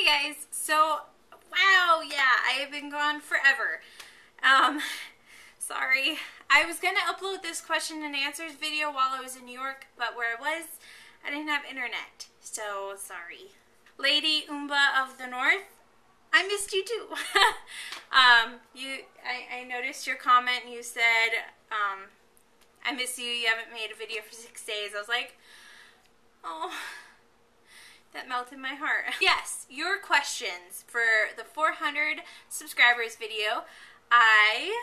guys, so wow, yeah, I have been gone forever. Sorry. I was gonna upload this question and answers video while I was in New York, but where I was, I didn't have internet, so sorry. Lady Umba of the North, I missed you too. I noticed your comment and you said, I miss you, you haven't made a video for 6 days. I was like, oh, that melted my heart. Yes, your questions for the 400 subscribers video, I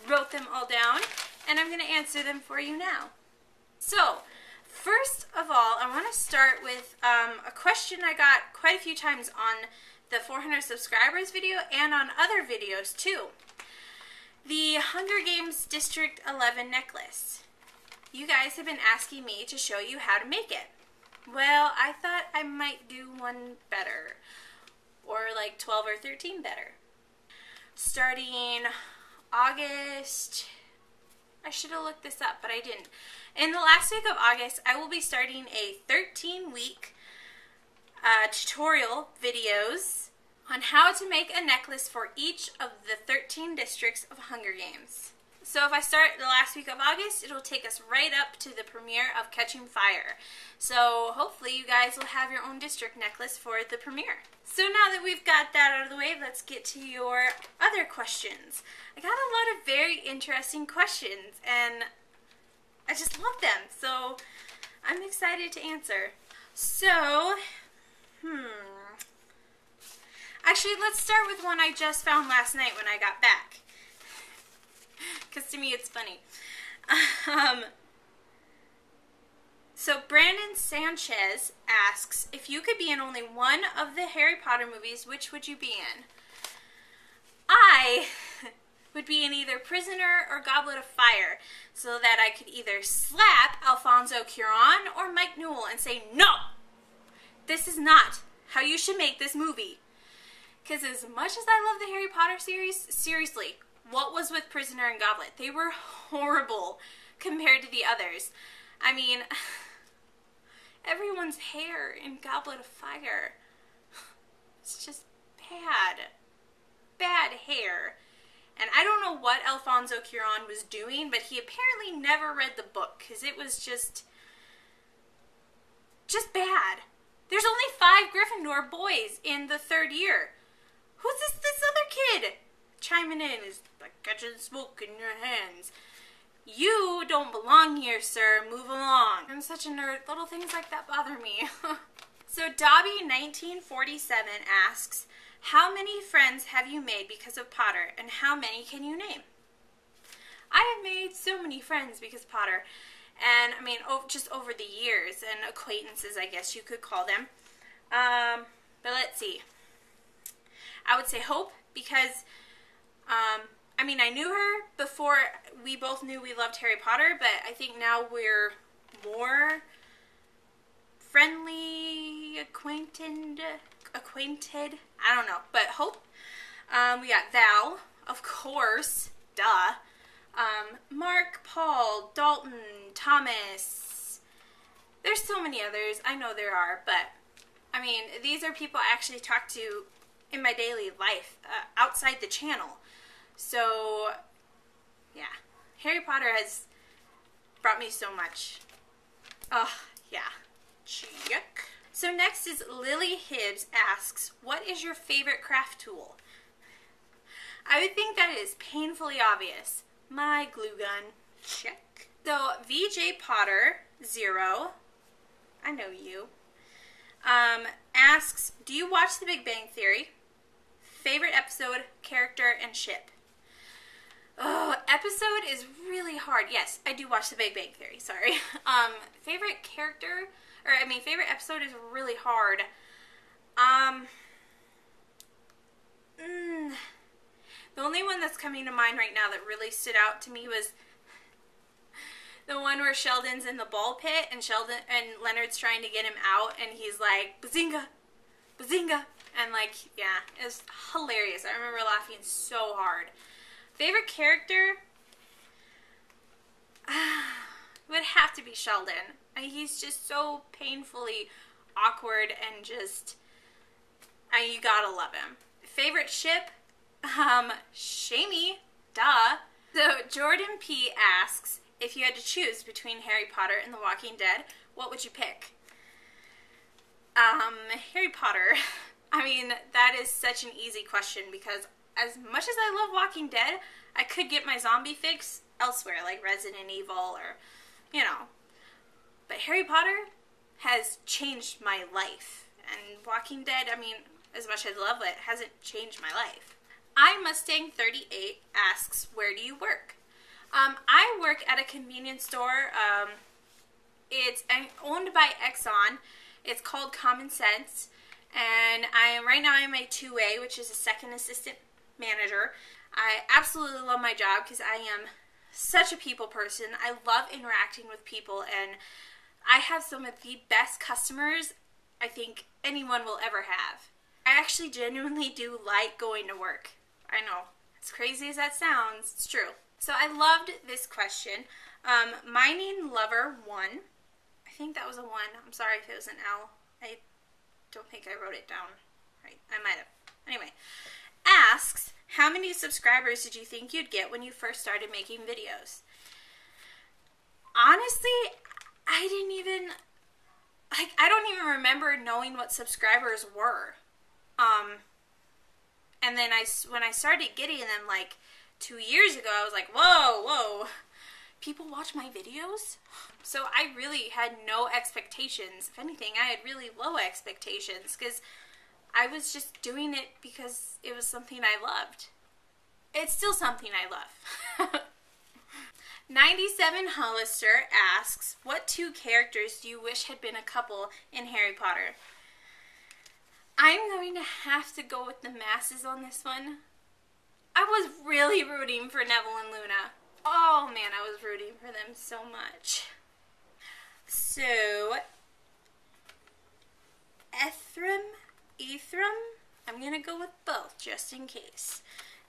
wrote them all down and I'm going to answer them for you now. So, first of all, I want to start with a question I got quite a few times on the 400 subscribers video and on other videos too. The Hunger Games District 11 necklace. You guys have been asking me to show you how to make it. Well, I thought I might do one better, or like 12 or 13 better. Starting August, I should have looked this up, but I didn't. In the last week of August, I will be starting a 13-week tutorial videos on how to make a necklace for each of the 13 districts of Hunger Games. So if I start the last week of August, it'll take us right up to the premiere of Catching Fire. So hopefully you guys will have your own district necklace for the premiere. So now that we've got that out of the way, let's get to your other questions. I got a lot of very interesting questions and I just love them. So I'm excited to answer. So, actually, let's start with one I just found last night when I got back. Because to me it's funny. So Brandon Sanchez asks, if you could be in only one of the Harry Potter movies, which would you be in? I would be in either Prisoner or Goblet of Fire, so that I could either slap Alfonso Cuarón or Mike Newell and say, no, this is not how you should make this movie. Because as much as I love the Harry Potter series, seriously, what was with Prisoner and Goblet? They were horrible compared to the others. I mean, everyone's hair in Goblet of Fire, it's just bad. Bad hair. And I don't know what Alfonso Cuarón was doing, but he apparently never read the book, because it was just bad. There's only 5 Gryffindor boys in the 3rd year. Who's this other kid? Chiming in is like catching smoke in your hands. You don't belong here, sir. Move along. I'm such a nerd. Little things like that bother me. So Dobby1947 asks, how many friends have you made because of Potter, and how many can you name? I have made so many friends because of Potter, and I mean, just over the years, and acquaintances, I guess you could call them. But let's see. I would say Hope, because I mean, I knew her before we both knew we loved Harry Potter, but I think now we're more friendly, acquainted, I don't know, but Hope. We got Val, of course, duh. Mark, Paul, Dalton, Thomas. There's so many others, I know there are, but I mean, these are people I actually talk to in my daily life, outside the channel. So, yeah, Harry Potter has brought me so much. Oh, yeah. Check. So next is Lily Hibbs asks, what is your favorite craft tool? I would think that is painfully obvious. My glue gun. Check. So VJ Potter 0, I know you, asks, do you watch The Big Bang Theory? Favorite episode, character, and ship. Oh, episode is really hard. Yes, I do watch The Big Bang Theory, sorry. Favorite character, favorite episode is really hard. The only one that's coming to mind right now that really stood out to me was the one where Sheldon's in the ball pit and Leonard's trying to get him out and he's like, bazinga, bazinga. And like, yeah, it was hilarious. I remember laughing so hard. Favorite character? Would have to be Sheldon. He's just so painfully awkward and just You gotta love him. Favorite ship? Shamey, duh. So Jordan P asks, if you had to choose between Harry Potter and The Walking Dead, what would you pick? Harry Potter. I mean, that is such an easy question because as much as I love Walking Dead, I could get my zombie fix elsewhere, like Resident Evil or, you know. But Harry Potter has changed my life. And Walking Dead, I mean, as much as I love it, hasn't changed my life. iMustang38 asks, where do you work? I work at a convenience store. It's owned by Exxon. It's called Common Sense. And right now I'm a 2A, which is a second assistant manager. I absolutely love my job because I am such a people person. I love interacting with people, and I have some of the best customers I think anyone will ever have. I actually genuinely do like going to work. I know, as crazy as that sounds, it's true. So I loved this question. Mining Lover 1. I think that was a 1. I'm sorry if it was an L. I don't think I wrote it down right. I might have. Anyway, asks, how many subscribers did you think you'd get when you first started making videos? Honestly, I don't even remember knowing what subscribers were. And then when I started getting them like 2 years ago, I was like, whoa, people watch my videos? So I really had no expectations. If anything, I had really low expectations because I was just doing it because it was something I loved. It's still something I love. 97 Hollister asks, what 2 characters do you wish had been a couple in Harry Potter? I'm going to have to go with the masses on this one. I was really rooting for Neville and Luna. Oh man, I was rooting for them so much. So, Ethram, I'm going to go with both just in case,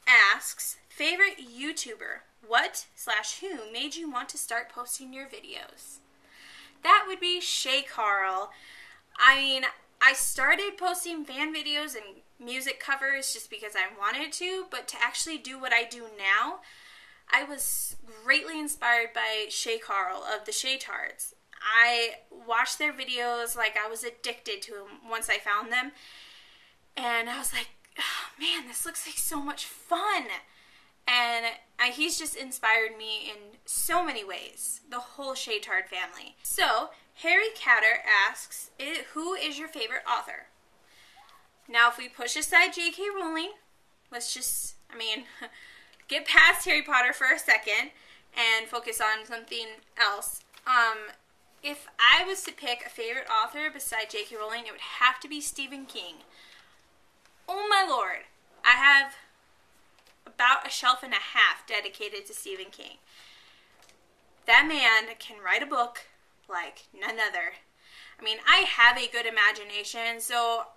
asks, favorite YouTuber, what/who made you want to start posting your videos? That would be Shay Carl. I mean, I started posting fan videos and music covers just because I wanted to, but to actually do what I do now, I was greatly inspired by Shay Carl of the Shaytards. I watched their videos like I was addicted to them once I found them, and I was like, oh, man, this looks like so much fun. And he's just inspired me in so many ways, the whole Shaytard family. So, Harry Catter asks, who is your favorite author? Now, if we push aside J.K. Rowling, let's just, get past Harry Potter for a second and focus on something else. If I was to pick a favorite author beside J.K. Rowling, it would have to be Stephen King. Oh my lord, I have about a shelf and a half dedicated to Stephen King. That man can write a book like none other. I have a good imagination, so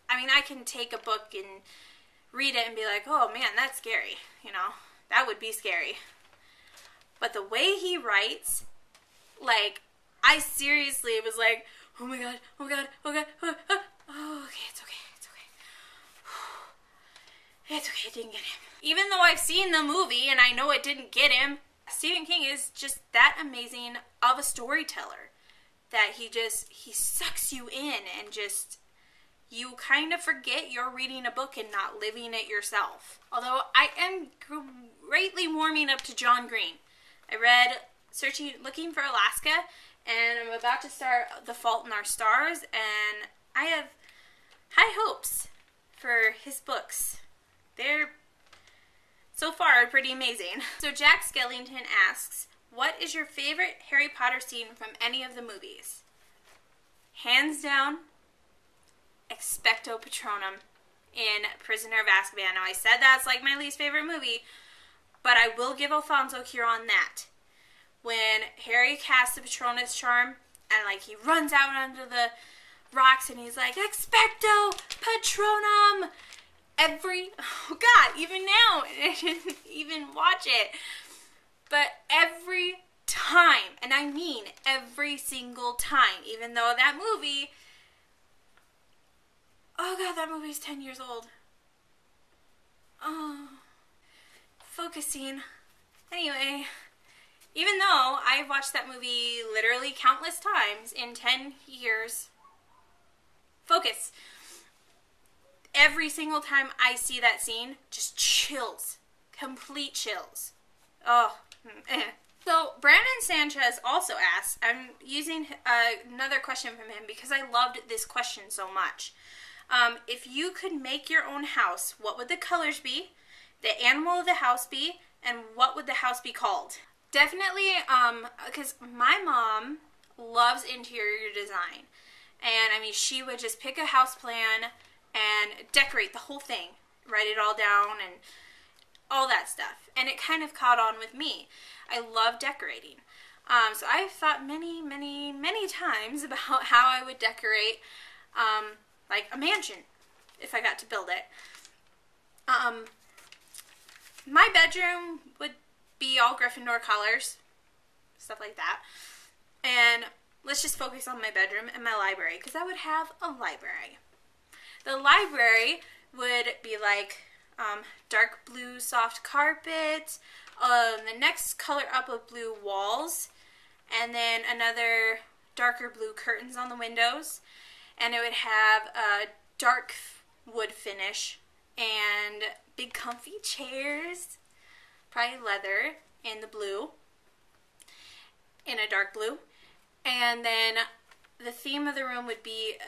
I can take a book and read it and be like, oh man, that's scary, that would be scary. But the way he writes, I seriously was like, oh my god, oh okay, it's okay. It's okay, it didn't get him. Even though I've seen the movie and I know it didn't get him, Stephen King is just that amazing of a storyteller that he sucks you in and just, you kind of forget you're reading a book and not living it yourself. Although I am greatly warming up to John Green. I read Looking for Alaska, and I'm about to start The Fault in Our Stars, and I have high hopes for his books. They're, so far, pretty amazing. So Jack Skellington asks, what is your favorite Harry Potter scene from any of the movies? Hands down, Expecto Patronum in Prisoner of Azkaban. Now, I said that's like my least favorite movie, but I will give Alfonso Cuarón that. When Harry casts the Patronus charm, and he runs out onto the rocks, and he's like, Expecto Patronum! Oh god, even now, I didn't even watch it, but every time, and I mean every single time, even though that movie, oh God, that movie's 10 years old. Oh. Focusing. Anyway, even though I've watched that movie literally countless times in 10 years, focus. Every single time I see that scene, just chills. Complete chills. Oh. So, Brandon Sanchez also asks, I'm using another question from him because I loved this question so much. If you could make your own house, what would the colors be, the animal of the house be, and what would the house be called? Definitely, because my mom loves interior design. And, I mean, she would just pick a house plan and decorate the whole thing. Write it all down and all that stuff. And it kind of caught on with me. I love decorating. So I've thought many, many, many times about how I would decorate, like a mansion, if I got to build it. My bedroom would be all Gryffindor colors, stuff like that. And let's just focus on my bedroom and my library, because I would have a library. The library would be like dark blue soft carpet, the next color up of blue walls, and then another darker blue curtains on the windows. And it would have a dark wood finish and big comfy chairs, probably leather in the blue, in a dark blue. And then the theme of the room would be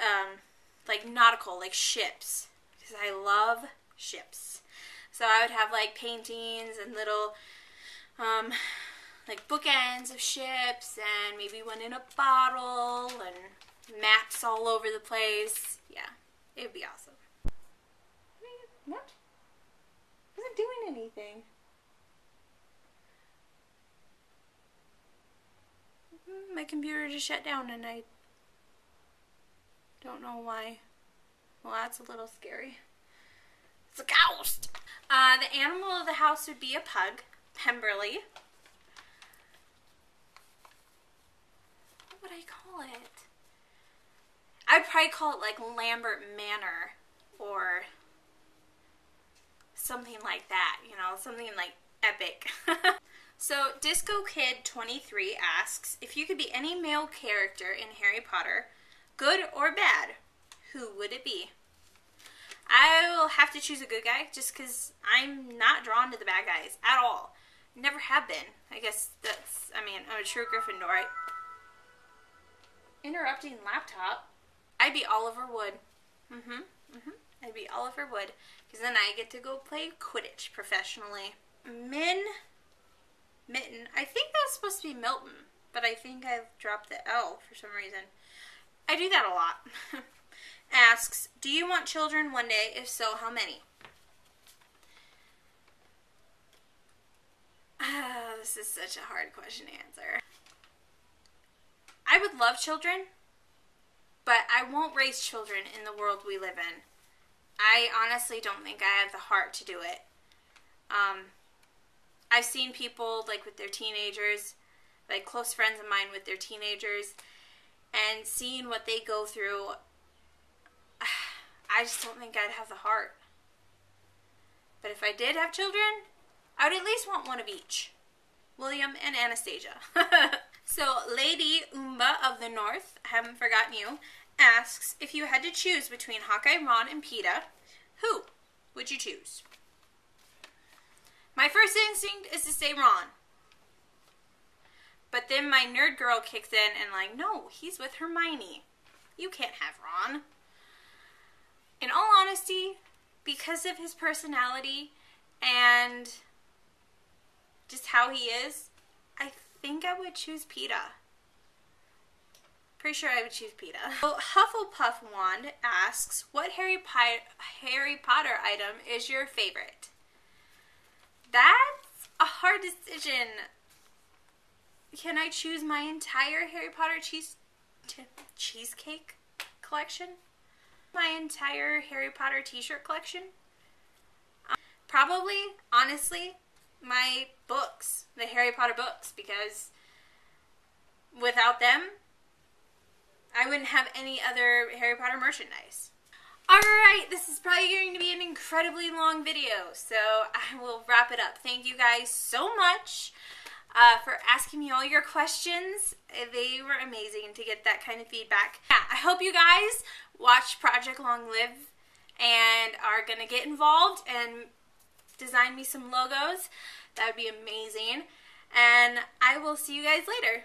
like nautical, like ships, because I love ships. So I would have like paintings and little like bookends of ships, and maybe one in a bottle, and maps all over the place. Yeah, it would be awesome. What? I wasn't doing anything. My computer just shut down and I don't know why. Well, that's a little scary. It's a ghost! The animal of the house would be a pug, Pemberley. What would I call it? I'd probably call it like Lambert Manor or something like that, you know, something like epic. So, Disco Kid 23 asks, if you could be any male character in Harry Potter, good or bad, who would it be? I will have to choose a good guy just because I'm not drawn to the bad guys at all. Never have been. I guess that's, I mean, I'm a true Gryffindor. Interrupting laptop. I'd be Oliver Wood. I'd be Oliver Wood because then I get to go play Quidditch professionally. Mitten. I think that's supposed to be Milton, but I think I've dropped the L for some reason. I do that a lot. Asks, do you want children one day? If so, how many? This is such a hard question to answer. I would love children, but I won't raise children in the world we live in. I honestly don't think I have the heart to do it. I've seen people like with their teenagers, like close friends of mine with their teenagers, and seeing what they go through, I just don't think I'd have the heart. But if I did have children, I would at least want one of each. William and Anastasia. So, Lady Umba of the North, I haven't forgotten you, asks, if you had to choose between Hawkeye, Ron, and Peeta, who would you choose? My first instinct is to say Ron. But then my nerd girl kicks in and like, no, he's with Hermione. You can't have Ron. In all honesty, because of his personality and just how he is, I think I would choose Peeta. Pretty sure I would choose Peeta. So Hufflepuff Wand asks, what Harry Potter item is your favorite? That's a hard decision. Can I choose my entire Harry Potter cheesecake collection? My entire Harry Potter t-shirt collection? Probably, honestly, my books, the Harry Potter books, because without them, I wouldn't have any other Harry Potter merchandise. Alright, Alright, this is probably going to be an incredibly long video, so I will wrap it up. Thank you guys so much for asking me all your questions. They were amazing to get that kind of feedback. Yeah, I hope you guys watch Project Long Live and are going to get involved and design me some logos. That would be amazing. And I will see you guys later.